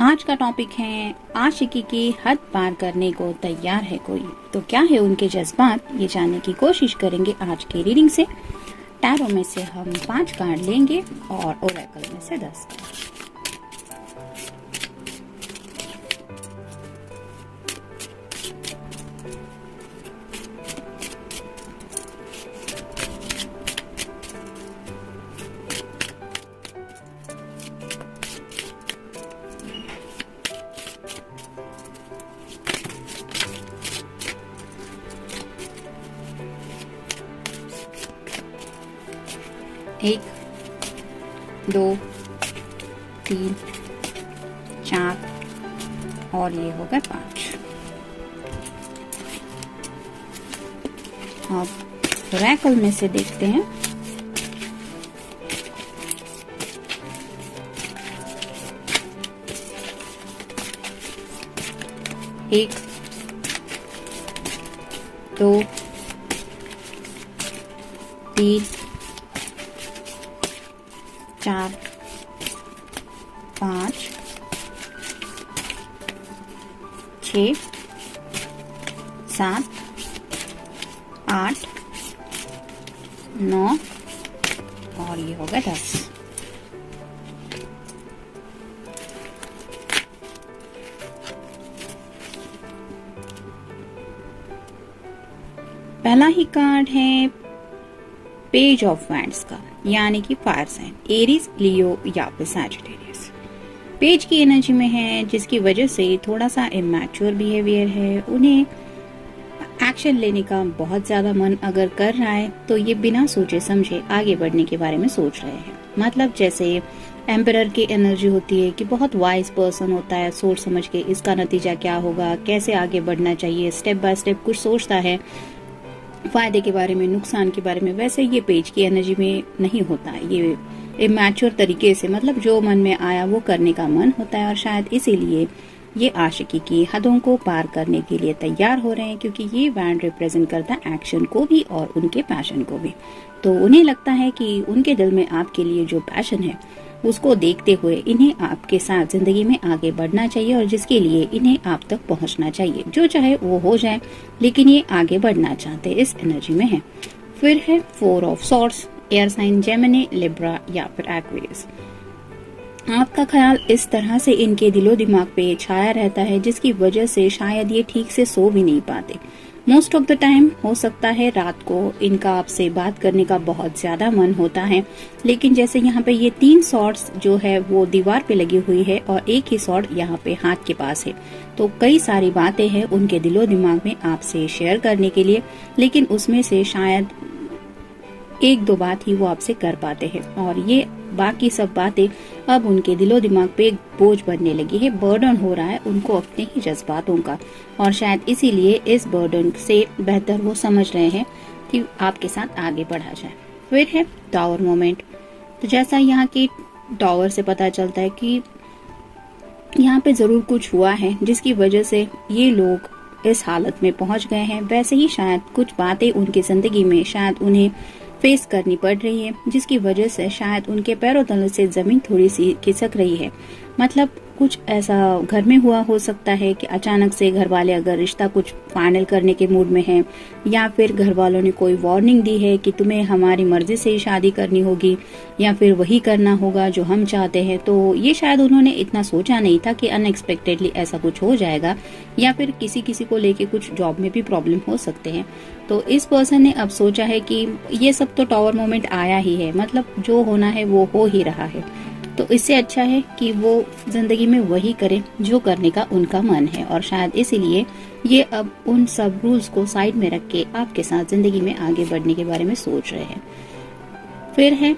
आज का टॉपिक है आशिकी की हद पार करने को तैयार है कोई। तो क्या है उनके जज्बात, ये जानने की कोशिश करेंगे आज की रीडिंग से। टैरो में से हम 5 कार्ड लेंगे और ओरेकल में से 10 कार्ड। एक, 2, 3, 4 और ये हो गए 5। अब ओरेकल में से देखते हैं। एक, 2, 3, 4, 5, 6, 7, 8, 9 और ये हो गया 10। पहला ही कार्ड है पेज ऑफ वैंड्स का, यानी कि फायर साइन एरीज, लियो या फिर सैजिटेरियस। पेज की एनर्जी में है, जिसकी वजह से थोड़ा सा इमैच्योर बिहेवियर है। उन्हें एक्शन लेने का बहुत ज्यादा मन अगर कर रहा है तो ये बिना सोचे समझे आगे बढ़ने के बारे में सोच रहे हैं। मतलब जैसे एम्परर की एनर्जी होती है कि बहुत वाइज पर्सन होता है, सोच समझ के इसका नतीजा क्या होगा, कैसे आगे बढ़ना चाहिए, स्टेप बाय स्टेप कुछ सोचता है, फायदे के बारे में, नुकसान के बारे में। वैसे ये पेज की एनर्जी में नहीं होता है। ये इमैच्योर तरीके से, मतलब जो मन में आया वो करने का मन होता है, और शायद इसीलिए ये आशिकी की हदों को पार करने के लिए तैयार हो रहे हैं, क्योंकि ये वैंड रिप्रेजेंट करता है एक्शन को भी और उनके पैशन को भी। तो उन्हें लगता है कि उनके दिल में आपके लिए जो पैशन है उसको देखते हुए इन्हें आपके साथ जिंदगी में आगे बढ़ना चाहिए, और जिसके लिए इन्हें आप तक पहुंचना चाहिए। जो चाहे वो हो जाए, लेकिन ये आगे बढ़ना चाहते इस एनर्जी में है। फिर है 4 of swords, air sign Gemini, Libra या फिर एक्वेरियस। आपका ख्याल इस तरह से इनके दिलो दिमाग पे छाया रहता है, जिसकी वजह से शायद ये ठीक से सो भी नहीं पाते। मोस्ट ऑफ द टाइम हो सकता है रात को इनका आपसे बात करने का बहुत ज्यादा मन होता है, लेकिन जैसे यहाँ पे ये 3 सॉर्ड्स जो है वो दीवार पे लगी हुई है और एक ही सॉर्ड यहाँ पे हाथ के पास है। तो कई सारी बातें हैं उनके दिलो दिमाग में आपसे शेयर करने के लिए, लेकिन उसमें से शायद 1-2 बात ही वो आपसे कर पाते हैं, और ये बाकी सब बातें अब उनके दिलो दिमाग पे एक बोझ बनने लगी है। बर्डन हो रहा है उनको अपने ही जज्बातों का, और शायद इसीलिए इस बर्डन से बेहतर वो समझ रहे हैं कि आपके साथ आगे बढ़ा जाए। फिर है टावर मोमेंट। तो जैसा यहाँ की टावर से पता चलता है कि यहाँ पे जरूर कुछ हुआ है जिसकी वजह से ये लोग इस हालत में पहुंच गए हैं। वैसे ही शायद कुछ बातें उनकी जिंदगी में शायद उन्हें फेस करनी पड़ रही है, जिसकी वजह से शायद उनके पैरों तले से जमीन थोड़ी सी खिसक रही है। मतलब कुछ ऐसा घर में हुआ हो सकता है कि अचानक से घर वाले अगर रिश्ता कुछ फाइनल करने के मूड में हैं, या फिर घर वालों ने कोई वार्निंग दी है कि तुम्हें हमारी मर्जी से ही शादी करनी होगी, या फिर वही करना होगा जो हम चाहते हैं। तो ये शायद उन्होंने इतना सोचा नहीं था कि अनएक्सपेक्टेडली ऐसा कुछ हो जाएगा, या फिर किसी को लेके कुछ जॉब में भी प्रॉब्लम हो सकते हैं। तो इस पर्सन ने अब सोचा है कि ये सब तो टावर मोमेंट आया ही है, मतलब जो होना है वो हो ही रहा है, तो इससे अच्छा है कि वो जिंदगी में वही करें जो करने का उनका मन है। और शायद इसीलिए ये अब उन सब रूल्स को साइड में रख के आपके साथ जिंदगी में आगे बढ़ने के बारे में सोच रहे हैं। फिर है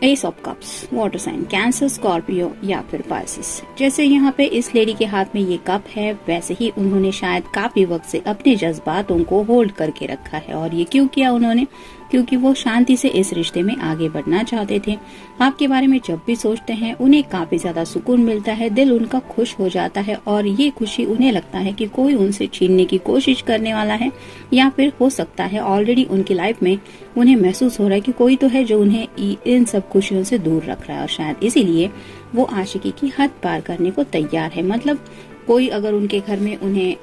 ace of cups, water sign Cancer, Scorpio या फिर पाइसेस। जैसे यहाँ पे इस लेडी के हाथ में ये कप है, वैसे ही उन्होंने शायद काफी वक्त से अपने जज्बातों को होल्ड करके रखा है। और ये क्यों किया उन्होंने? क्योंकि वो शांति से इस रिश्ते में आगे बढ़ना चाहते थे। आपके बारे में जब भी सोचते हैं उन्हें काफी ज्यादा सुकून मिलता है, दिल उनका खुश हो जाता है और ये खुशी उन्हें लगता है कि कोई उनसे छीनने की कोशिश करने वाला है, या फिर हो सकता है ऑलरेडी उनकी लाइफ में उन्हें महसूस हो रहा है कि कोई तो है जो उन्हें इन सब खुशियों से दूर रख रहा है, और शायद इसीलिए वो आशिकी की हद पार करने को तैयार है। मतलब कोई अगर उनके घर में उन्हें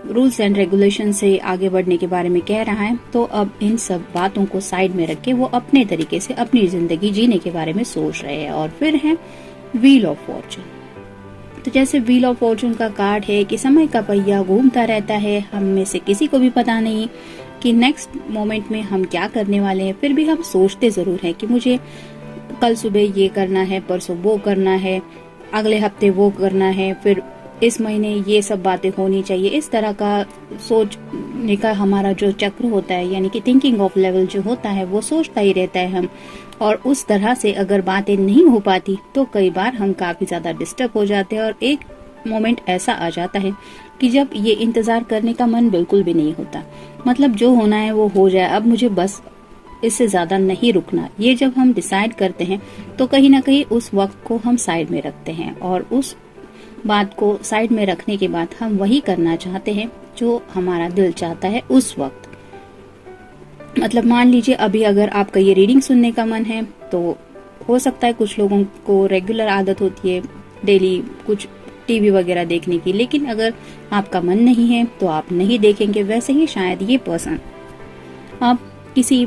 रूल्स एंड रेगुलेशन से आगे बढ़ने के बारे में कह रहा है, तो अब इन सब बातों को साइड में रख के वो अपने तरीके से अपनी जिंदगी जीने के बारे में सोच रहे हैं। और फिर है व्हील ऑफ फॉर्चून। तो जैसे व्हील ऑफ फॉर्चून का कार्ड है कि समय का पहिया घूमता रहता है, हम में से किसी को भी पता नहीं कि नेक्स्ट मोमेंट में हम क्या करने वाले हैं, फिर भी हम सोचते जरूर हैं कि मुझे कल सुबह ये करना है, परसों वो करना है, अगले हफ्ते वो करना है, फिर इस महीने ये सब बातें होनी चाहिए। इस तरह का सोचने का हमारा जो चक्र होता है, यानी कि थिंकिंग ऑफ लेवल जो होता है, वो सोचता ही रहता है हम। और उस तरह से अगर बातें नहीं हो पाती तो कई बार हम काफी ज्यादा डिस्टर्ब हो जाते हैं, और एक मोमेंट ऐसा आ जाता है कि जब ये इंतजार करने का मन बिल्कुल भी नहीं होता। मतलब जो होना है वो हो जाए, अब मुझे बस इससे ज्यादा नहीं रुकना। ये जब हम डिसाइड करते हैं तो कहीं ना कहीं उस वक्त को हम साइड में रखते हैं, और उस बात को साइड में रखने के बाद हम वही करना चाहते हैं जो हमारा दिल चाहता है उस वक्त। मतलब मान लीजिए अभी अगर आपका ये रीडिंग सुनने का मन है, तो हो सकता है कुछ लोगों को रेगुलर आदत होती है डेली कुछ टीवी वगैरह देखने की, लेकिन अगर आपका मन नहीं है तो आप नहीं देखेंगे। वैसे ही शायद ये पर्सन आप किसी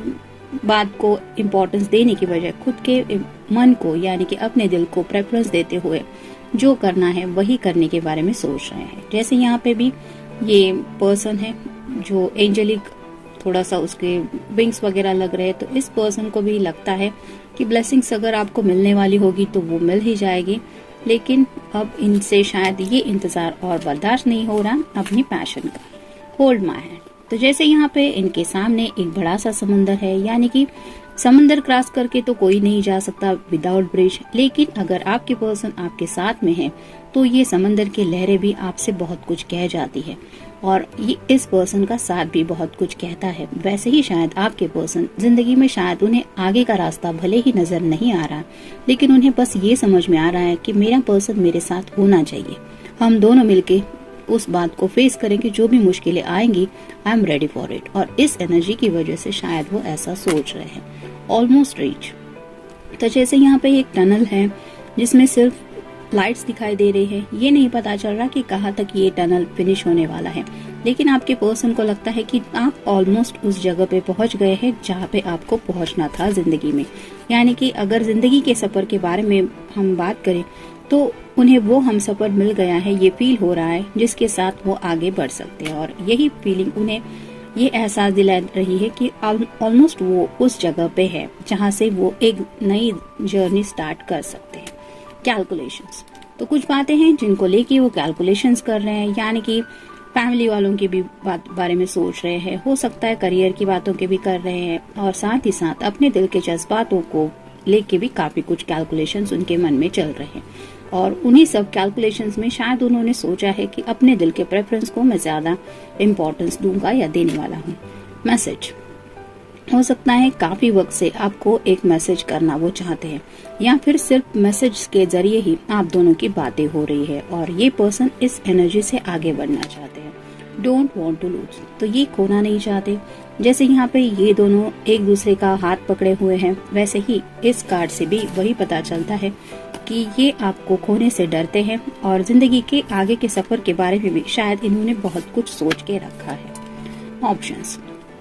बात को इम्पोर्टेंस देने की बजाय खुद के मन को, यानी कि अपने दिल को प्रेफरेंस देते हुए जो करना है वही करने के बारे में सोच रहे हैं। जैसे यहाँ पे भी ये पर्सन है जो एंजेलिक, थोड़ा सा उसके विंग्स वगैरह लग रहे हैं, तो इस पर्सन को भी लगता है कि ब्लेसिंग्स अगर आपको मिलने वाली होगी तो वो मिल ही जाएगी, लेकिन अब इनसे शायद ये इंतजार और बर्दाश्त नहीं हो रहा अपनी पैशन का। Hold my hand. तो जैसे यहाँ पे इनके सामने एक बड़ा सा समंदर है, यानी कि समंदर क्रॉस करके तो कोई नहीं जा सकता विदाउट ब्रिज, लेकिन अगर आपके पर्सन आपके साथ में है तो ये समंदर की लहरें भी आपसे बहुत कुछ कह जाती है, और ये इस पर्सन का साथ भी बहुत कुछ कहता है। वैसे ही शायद आपके पर्सन जिंदगी में शायद उन्हें आगे का रास्ता भले ही नजर नहीं आ रहा, लेकिन उन्हें बस ये समझ में आ रहा है कि मेरा पर्सन मेरे साथ होना चाहिए, हम दोनों मिलके उस बात को फेस करेंगे, जो भी मुश्किलें आएंगी I am ready for it. और इस एनर्जी की वजह से शायद वो ऐसा सोच रहे हैं। Almost reach. तो जैसे यहाँ पे एक टनल है जिसमें सिर्फ लाइट्स दिखाई दे रही है, ये नहीं पता चल रहा कि कहाँ तक ये टनल फिनिश होने वाला है, लेकिन आपके पर्सन को लगता है कि आप ऑलमोस्ट उस जगह पे पहुंच गए हैं जहाँ पे आपको पहुंचना था जिंदगी में। यानी कि अगर जिंदगी के सफर के बारे में हम बात करें तो उन्हें वो हम सफर मिल गया है, ये फील हो रहा है जिसके साथ वो आगे बढ़ सकते हैं, और यही फीलिंग उन्हें ये एहसास दिला रही है कि ऑलमोस्ट वो उस जगह पे है जहाँ से वो एक नई जर्नी स्टार्ट कर सकते हैं। कैलकुलेशंस। तो कुछ बातें हैं जिनको लेके वो कैलकुलेशंस कर रहे हैं, यानी कि फैमिली वालों की भी बारे में सोच रहे हैं, हो सकता है करियर की बातों के भी कर रहे हैं, और साथ ही साथ अपने दिल के जज्बातों को लेके भी काफी कुछ कैलकुलेशंस उनके मन में चल रहे हैं। और उन्हीं सब कैलकुलेशंस में शायद उन्होंने सोचा है कि अपने दिल के प्रेफरेंस को मैं ज्यादा इम्पोर्टेंस दूंगा या देने वाला हूँ। मैसेज। हो सकता है काफी वक्त से आपको एक मैसेज करना वो चाहते हैं, या फिर सिर्फ मैसेज के जरिए ही आप दोनों की बातें हो रही है, और ये पर्सन इस एनर्जी से आगे बढ़ना चाहते हैं। Don't want to lose. तो ये खोना नहीं चाहते। जैसे यहाँ पे ये दोनों एक दूसरे का हाथ पकड़े हुए हैं, वैसे ही इस कार्ड से भी वही पता चलता है कि ये आपको खोने से डरते हैं, और जिंदगी के आगे के सफर के बारे में भी शायद इन्होंने बहुत कुछ सोच के रखा है। ऑप्शंस।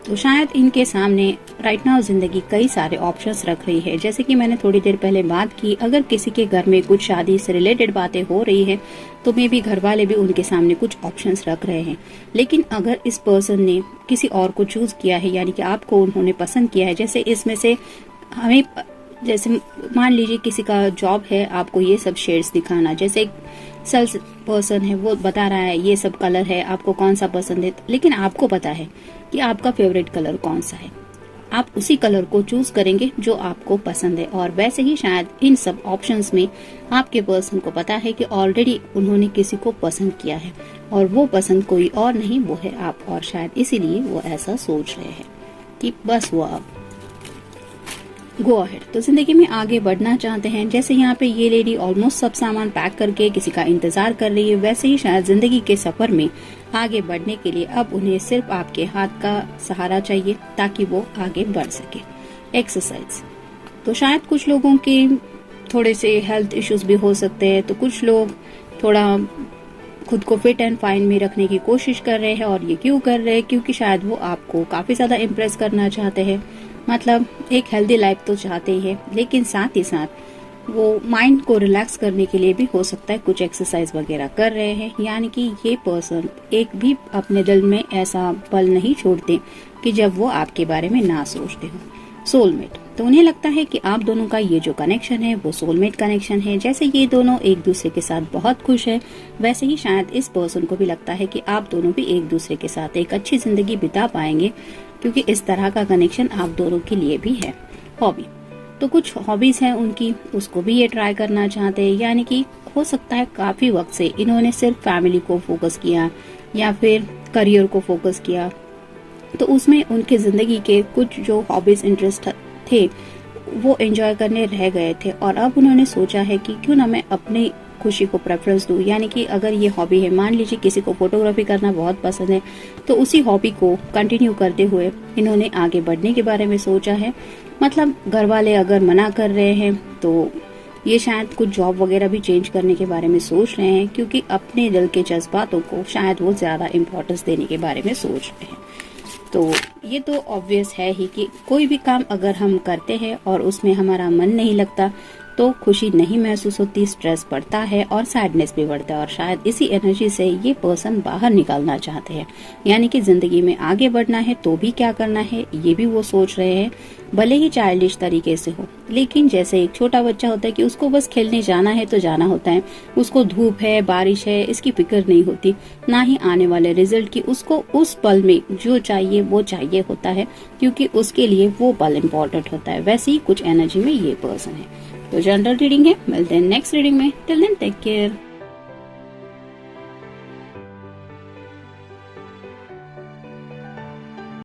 तो शायद इनके सामने राइट नाउ जिंदगी कई सारे ऑप्शंस रख रही है। जैसे कि मैंने थोड़ी देर पहले बात की, अगर किसी के घर में कुछ शादी से रिलेटेड बातें हो रही है तो मे भी घर वाले भी उनके सामने कुछ ऑप्शंस रख रहे हैं। लेकिन अगर इस पर्सन ने किसी और को चूज किया है, यानी कि आपको उन्होंने पसंद किया है, जैसे इसमें से हमें, जैसे मान लीजिए किसी का जॉब है आपको ये सब शेड्स दिखाना, जैसे एक सेल्स पर्सन है वो बता रहा है ये सब कलर है, आपको कौन सा पसंद है, लेकिन आपको पता है कि आपका फेवरेट कलर कौन सा है, आप उसी कलर को चूज करेंगे जो आपको पसंद है। और वैसे ही शायद इन सब ऑप्शंस में आपके पर्सन को पता है कि ऑलरेडी उन्होंने किसी को पसंद किया है, और वो पसंद कोई और नहीं, वो है आप, और शायद इसीलिए वो ऐसा सोच रहे हैं। कि बस वो अब गो अहेड, तो जिंदगी में आगे बढ़ना चाहते हैं। जैसे यहाँ पे ये लेडी ऑलमोस्ट सब सामान पैक करके किसी का इंतजार कर रही है, वैसे ही शायद जिंदगी के सफर में आगे बढ़ने के लिए अब उन्हें सिर्फ आपके हाथ का सहारा चाहिए ताकि वो आगे बढ़ सके। एक्सरसाइज, तो शायद कुछ लोगों के थोड़े से हेल्थ इश्यूज भी हो सकते हैं, तो कुछ लोग थोड़ा खुद को फिट एंड फाइन में रखने की कोशिश कर रहे हैं। और ये क्यों कर रहे हैं? क्योंकि शायद वो आपको काफी ज्यादा इम्प्रेस करना चाहते हैं, मतलब एक हेल्दी लाइफ तो चाहते ही है, लेकिन साथ ही साथ वो माइंड को रिलैक्स करने के लिए भी हो सकता है कुछ एक्सरसाइज वगैरह कर रहे हैं। यानी कि ये पर्सन एक भी अपने दिल में ऐसा पल नहीं छोड़ते कि जब वो आपके बारे में ना सोचते हो। सोलमेट, तो उन्हें लगता है कि आप दोनों का ये जो कनेक्शन है वो सोलमेट कनेक्शन है। जैसे ये दोनों एक दूसरे के साथ बहुत खुश है, वैसे ही शायद इस पर्सन को भी लगता है कि आप दोनों भी एक दूसरे के साथ एक अच्छी जिंदगी बिता पाएंगे, क्योंकि इस तरह का कनेक्शन आप दोनों के लिए भी है। हॉबी, तो कुछ हॉबीज हैं उनकी, उसको भी ये ट्राई करना चाहते हैं। यानी कि हो सकता है काफी वक्त से इन्होंने सिर्फ फैमिली को फोकस किया या फिर करियर को फोकस किया, तो उसमें उनके जिंदगी के कुछ जो हॉबीज इंटरेस्ट थे वो एंजॉय करने रह गए थे। और अब उन्होंने सोचा है कि क्यों ना मैं अपनी खुशी को प्रेफरेंस दूं। यानी कि अगर ये हॉबी है, मान लीजिए किसी को फोटोग्राफी करना बहुत पसंद है, तो उसी हॉबी को कंटिन्यू करते हुए इन्होंने आगे बढ़ने के बारे में सोचा है। मतलब घर वाले अगर मना कर रहे हैं तो ये शायद कुछ जॉब वगैरह भी चेंज करने के बारे में सोच रहे हैं, क्योंकि अपने दिल के जज्बातों को शायद वो ज्यादा इम्पोर्टेंस देने के बारे में सोच रहे हैं। तो ये तो ऑब्वियस है ही कि कोई भी काम अगर हम करते हैं और उसमें हमारा मन नहीं लगता तो खुशी नहीं महसूस होती, स्ट्रेस बढ़ता है और सैडनेस भी बढ़ता है। और शायद इसी एनर्जी से ये पर्सन बाहर निकलना चाहते हैं। यानी कि जिंदगी में आगे बढ़ना है तो भी क्या करना है ये भी वो सोच रहे हैं, भले ही चाइल्डिश तरीके से हो। लेकिन जैसे एक छोटा बच्चा होता है कि उसको बस खेलने जाना है तो जाना होता है, उसको धूप है बारिश है इसकी फिक्र नहीं होती, ना ही आने वाले रिजल्ट की। उसको उस पल में जो चाहिए वो चाहिए होता है, क्योंकि उसके लिए वो पल इम्पोर्टेंट होता है। वैसे ही कुछ एनर्जी में ये पर्सन है। तो जनरल रीडिंग है, मिलते हैं नेक्स्ट रीडिंग में। Till then take care.